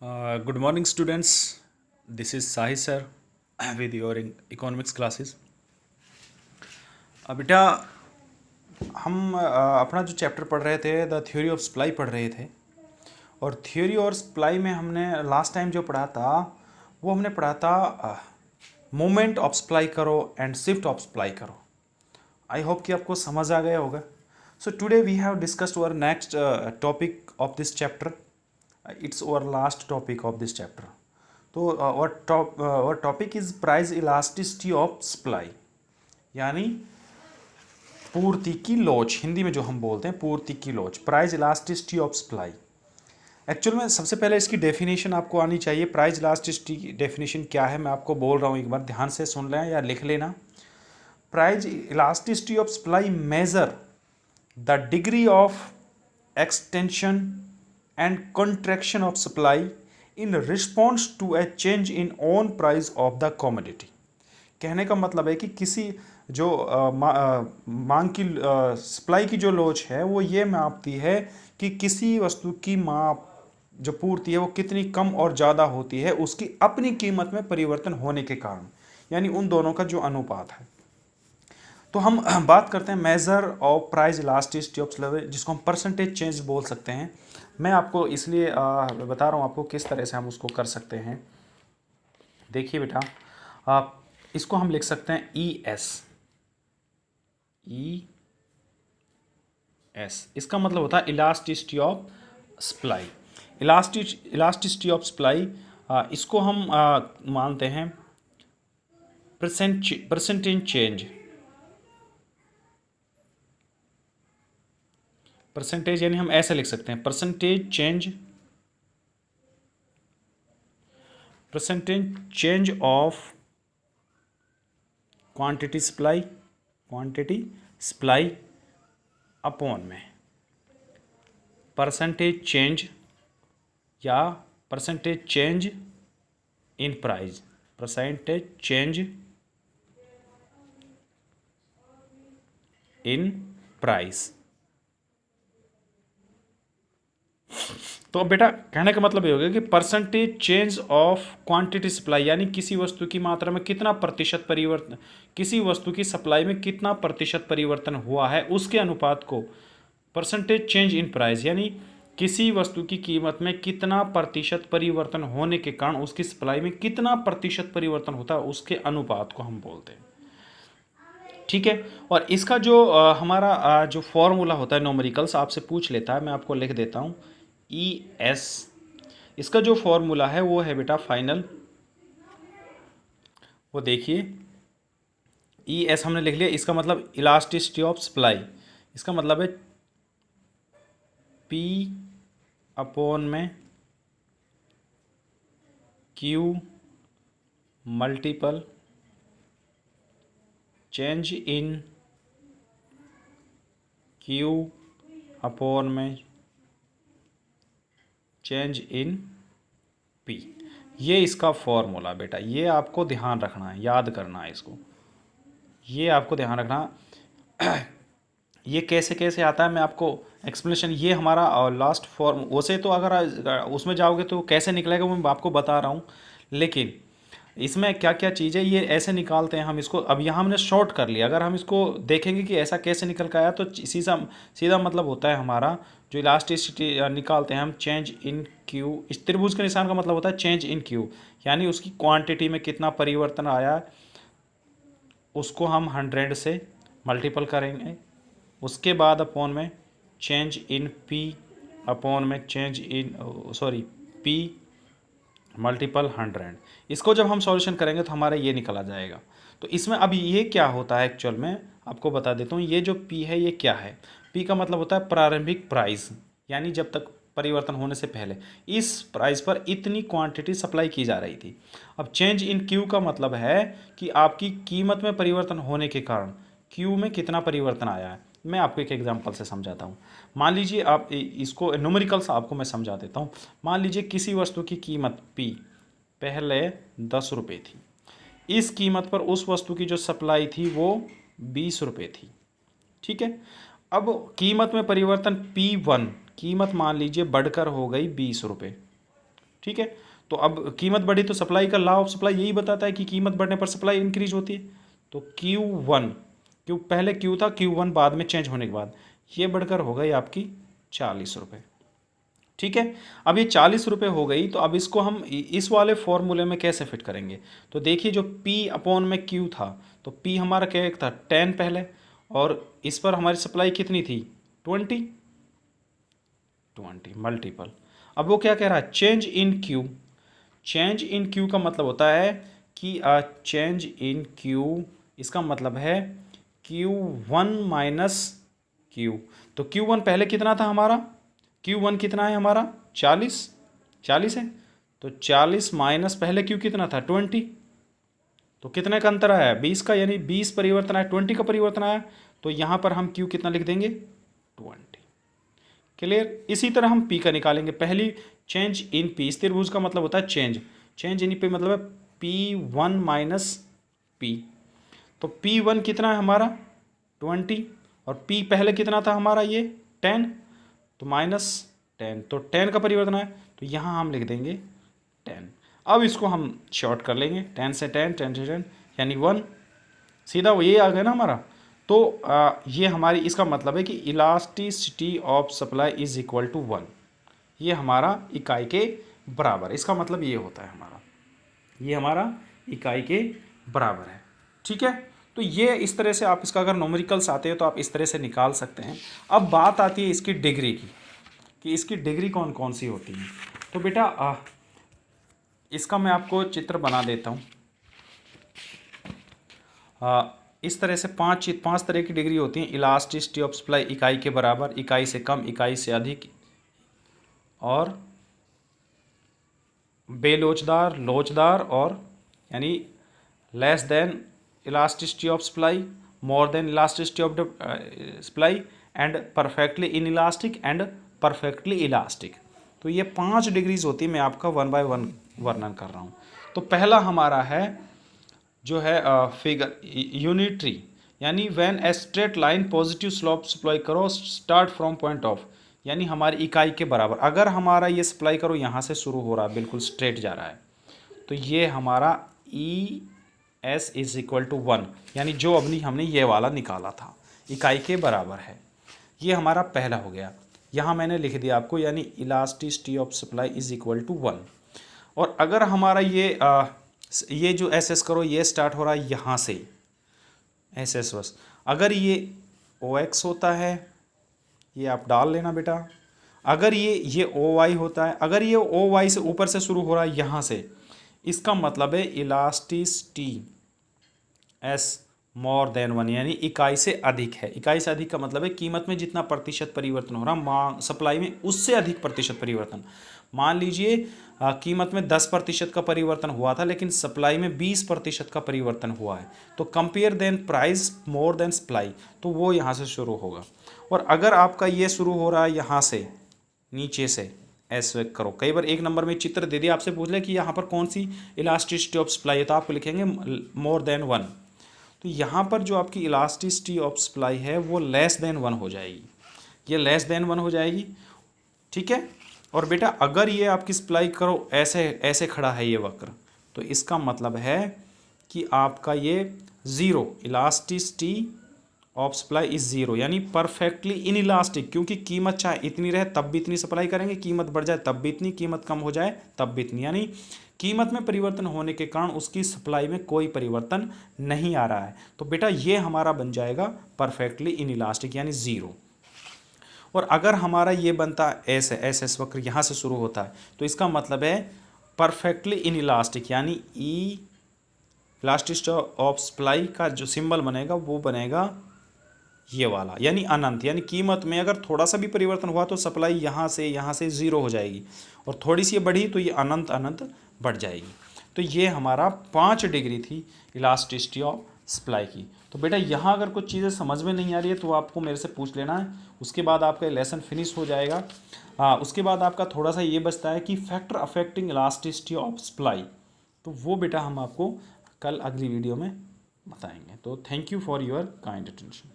Good morning, students. This is Sahi sir with your economics classes. बेटा हम अपना जो चैप्टर पढ़ रहे थे द थ्योरी ऑफ सप्लाई पढ़ रहे थे और थ्योरी और सप्लाई में हमने लास्ट टाइम जो पढ़ा था वो हमने पढ़ा था मोमेंट ऑफ सप्लाई करो एंड शिफ्ट ऑफ सप्लाई करो. आई होप कि आपको समझ आ गया होगा. So today we have discussed our next topic of this chapter. It's our last topic of this chapter. तो our topic is price elasticity of supply, यानी पूर्ति की लोच. हिंदी में जो हम बोलते हैं पूर्ति की लोच, price elasticity of supply. Actual में सबसे पहले इसकी डेफिनेशन आपको आनी चाहिए. प्राइस इलास्टिसिटी की डेफिनेशन क्या है मैं आपको बोल रहा हूँ, एक बार ध्यान से सुन लें या लिख लेना. Price elasticity of supply measure the degree of extension and contraction of supply in response to a change in own price of the commodity. कहने का मतलब है कि किसी जो मांग की सप्लाई की जो लोच है वो ये मापती है कि किसी वस्तु की माप जो पूर्ति है वो कितनी कम और ज़्यादा होती है उसकी अपनी कीमत में परिवर्तन होने के कारण, यानी उन दोनों का जो अनुपात है. तो हम बात करते हैं measure of price elasticity of supply, जिसको हम परसेंटेज चेंज बोल सकते हैं. मैं आपको इसलिए बता रहा हूँ आपको किस तरह से हम उसको कर सकते हैं. देखिए बेटा, आप इसको हम लिख सकते हैं ES. इसका मतलब होता है elasticity of supply. Elasticity of supply इसको हम मानते हैं परसेंटेज चेंज. परसेंटेज यानी हम ऐसे लिख सकते हैं percentage change of quantity supply upon में परसेंटेज चेंज या percentage change in price. Percentage change in price. तो अब बेटा कहने का मतलब ये हो गया कि percentage change of quantity supply, यानी किसी वस्तु की मात्रा में कितना प्रतिशत परिवर्तन, किसी वस्तु की सप्लाई में कितना प्रतिशत परिवर्तन हुआ है उसके अनुपात को परसेंटेज चेंज इन प्राइस, यानी किसी वस्तु की कीमत में कितना प्रतिशत परिवर्तन होने के कारण उसकी सप्लाई में कितना प्रतिशत परिवर्तन होता है उसके अनुपात को हम बोलते हैं. ठीक है. और इसका जो हमारा जो फॉर्मूला होता है न्यूमेरिकल्स आपसे पूछ लेता है, मैं आपको लिख देता हूँ. ES, इसका जो फॉर्मूला है वो है बेटा फाइनल, वो देखिए ES हमने लिख लिया. इसका मतलब इलास्टिसिटी ऑफ सप्लाई, इसका मतलब है P अपॉन में Q multiple change in Q upon में चेंज इन P. ये इसका फॉर्मूला बेटा, ये आपको ध्यान रखना है, याद करना है इसको, ये आपको ध्यान रखना. ये कैसे कैसे आता है मैं आपको एक्सप्लेनेशन, ये हमारा लास्ट फॉर्म वैसे तो अगर उसमें जाओगे तो कैसे निकलेगा वो मैं आपको बता रहा हूँ, लेकिन इसमें क्या क्या चीज़ है ये ऐसे निकालते हैं हम इसको. अब यहाँ हमने शॉर्ट कर लिया, अगर हम इसको देखेंगे कि ऐसा कैसे निकल कर आया तो सीधा मतलब होता है हमारा जो इलास्टिसिटी निकालते हैं हम चेंज इन क्यू. इस त्रिभुज के निशान का मतलब होता है चेंज इन क्यू, यानी उसकी क्वांटिटी में कितना परिवर्तन आया उसको हम 100 से मल्टीपल करेंगे. उसके बाद अपॉन में चेंज इन P अपॉन में चेंज इन P मल्टीपल 100. इसको जब हम सॉल्यूशन करेंगे तो हमारा ये निकला जाएगा. तो इसमें अभी ये क्या होता है एक्चुअल में आपको बता देता हूँ. ये जो P है ये क्या है, P का मतलब होता है प्रारंभिक प्राइस, यानी जब तक परिवर्तन होने से पहले इस प्राइस पर इतनी क्वांटिटी सप्लाई की जा रही थी. अब चेंज इन Q का मतलब है कि आपकी कीमत में परिवर्तन होने के कारण Q में कितना परिवर्तन आया है. मैं आपको एक एग्जांपल से समझाता हूँ. मान लीजिए आप इसको न्यूमेरिकल्स आपको मैं समझा देता हूँ. मान लीजिए किसी वस्तु की कीमत P पहले 10 रुपये थी. इस कीमत पर उस वस्तु की जो सप्लाई थी वो 20 रुपये थी. ठीक है. अब कीमत में परिवर्तन P1, कीमत मान लीजिए बढ़कर हो गई 20 रुपये. ठीक है। तो अब कीमत बढ़ी तो सप्लाई का लॉ ऑफ सप्लाई यही बताता है कि कीमत बढ़ने पर सप्लाई इंक्रीज होती है। तो क्यू पहले क्यू था, Q1 बाद में चेंज होने के बाद ये बढ़कर हो गई आपकी 40 रुपये। ठीक है। अब ये 40 रुपये हो गई, तो अब इसको हम इस वाले फॉर्मूले में कैसे फिट करेंगे? तो देखिए जो P अपॉन में Q था, तो P हमारा क्या था 10 पहले, और इस पर हमारी सप्लाई कितनी थी 20 मल्टीपल। अब वो क्या कह रहा है, change in Q। Change in Q का मतलब होता है कि चेंज इन Q, इसका मतलब है Q1 माइनस Q। तो Q1 पहले कितना था हमारा, Q1 कितना है हमारा 40 है, तो 40 माइनस पहले Q कितना था 20, तो कितने का अंतर आया 20 का, यानी 20 परिवर्तन आया, 20 का परिवर्तन आया। तो यहाँ पर हम Q कितना लिख देंगे 20। क्लियर। इसी तरह हम P का निकालेंगे। पहली चेंज इन P, इस त्रिभुज का मतलब होता है चेंज इन P मतलब है P1 माइनस P। तो P1 कितना है हमारा 20, और P पहले कितना था हमारा ये 10, तो माइनस 10, तो 10 का परिवर्तन है, तो यहाँ हम लिख देंगे 10। अब इसको हम शॉर्ट कर लेंगे, 10 से 10 यानी 1, सीधा वो ये आ गया ना हमारा। तो ये हमारी, इसका मतलब है कि elasticity of supply is equal to 1, ये हमारा इकाई के बराबर, इसका मतलब ये होता है हमारा, ये हमारा इकाई के बराबर है। ठीक है। तो ये इस तरह से आप इसका अगर न्यूमेरिकल्स आते हैं तो आप इस तरह से निकाल सकते हैं। अब बात आती है इसकी डिग्री की, कि इसकी डिग्री कौन कौन सी होती है। तो बेटा इसका मैं आपको चित्र बना देता हूँ। इस तरह से पांच तरह की डिग्री होती हैं। इलास्टिसिटी ऑफ सप्लाई इकाई के बराबर, इकाई से कम, इकाई से अधिक, और बेलोचदार, लोचदार, और यानी less than elasticity of supply, more than elasticity of supply, and perfectly in elastic and perfectly elastic. तो ये 5 डिग्रीज होती है, मैं आपका 1 बाय 1 वर्णन कर रहा हूँ। तो पहला हमारा है जो है फिगर यूनिटरी, यानी when a straight line positive slope supply करो स्टार्ट फ्रॉम पॉइंट ऑफ, यानी हमारी इकाई के बराबर। अगर हमारा ये सप्लाई करो यहाँ से शुरू हो रहा है, बिल्कुल स्ट्रेट जा रहा है, तो ये हमारा ES इज इक्वल टू 1, यानी जो अभी हमने ये वाला निकाला था इकाई के बराबर है। ये हमारा पहला हो गया, यहाँ मैंने लिख दिया आपको, यानी elasticity of supply is equal to 1। और अगर हमारा ये जो SS करो ये स्टार्ट हो रहा है यहाँ से, SS बस, अगर ये OX होता है, ये आप डाल लेना बेटा। अगर ये OY होता है, अगर ये OY से ऊपर से शुरू हो रहा है यहाँ से, इसका मतलब है इलास्टिसिटी S मोर देन 1, यानी इकाई से अधिक है। इकाई से अधिक का मतलब है कीमत में जितना प्रतिशत परिवर्तन हो रहा, मांग सप्लाई में उससे अधिक प्रतिशत परिवर्तन। मान लीजिए कीमत में 10% का परिवर्तन हुआ था, लेकिन सप्लाई में 20% का परिवर्तन हुआ है, तो compare than price more than supply, तो वो यहाँ से शुरू होगा। और अगर आपका ये शुरू हो रहा है यहाँ से नीचे से, ऐसे करो, कई बार एक नंबर में चित्र दे दिया, आपसे पूछ ले कि यहाँ पर कौन सी इलास्टिसिटी ऑफ सप्लाई है, तो आप लिखेंगे मोर देन 1। तो यहाँ पर जो आपकी इलास्टिसिटी ऑफ सप्लाई है वो लेस देन 1 हो जाएगी, ये लेस देन 1 हो जाएगी। ठीक है। और बेटा अगर ये आपकी सप्लाई करो ऐसे खड़ा है ये वक्र, तो इसका मतलब है कि आपका ये zero, elasticity of supply is zero, यानी परफेक्टली इन इलास्टिक, क्योंकि कीमत चाहे इतनी रहे तब भी इतनी सप्लाई करेंगे, कीमत बढ़ जाए तब भी इतनी, कीमत कम हो जाए तब भी इतनी, यानी कीमत में परिवर्तन होने के कारण उसकी सप्लाई में कोई परिवर्तन नहीं आ रहा है। तो बेटा ये हमारा बन जाएगा परफेक्टली इन इलास्टिक, यानी ज़ीरो। और अगर हमारा ये बनता है ऐसे वक्र यहाँ से शुरू होता है, तो इसका मतलब है परफेक्टली इन इलास्टिक, यानी इलास्टिसिटी ऑफ सप्लाई का जो सिंबल बनेगा वो बनेगा ये वाला, यानी अनंत, यानी कीमत में अगर थोड़ा सा भी परिवर्तन हुआ तो सप्लाई यहाँ से ज़ीरो हो जाएगी, और थोड़ी सी बढ़ी तो ये अनंत बढ़ जाएगी। तो ये हमारा 5 डिग्री थी इलास्टिसिटी ऑफ सप्लाई की। तो बेटा यहाँ अगर कुछ चीज़ें समझ में नहीं आ रही है तो आपको मेरे से पूछ लेना है, उसके बाद आपका लेसन फिनिश हो जाएगा। उसके बाद आपका थोड़ा सा ये बचता है कि factor affecting elasticity of supply, तो वो बेटा हम आपको कल अगली वीडियो में बताएंगे। तो thank you for your kind attention.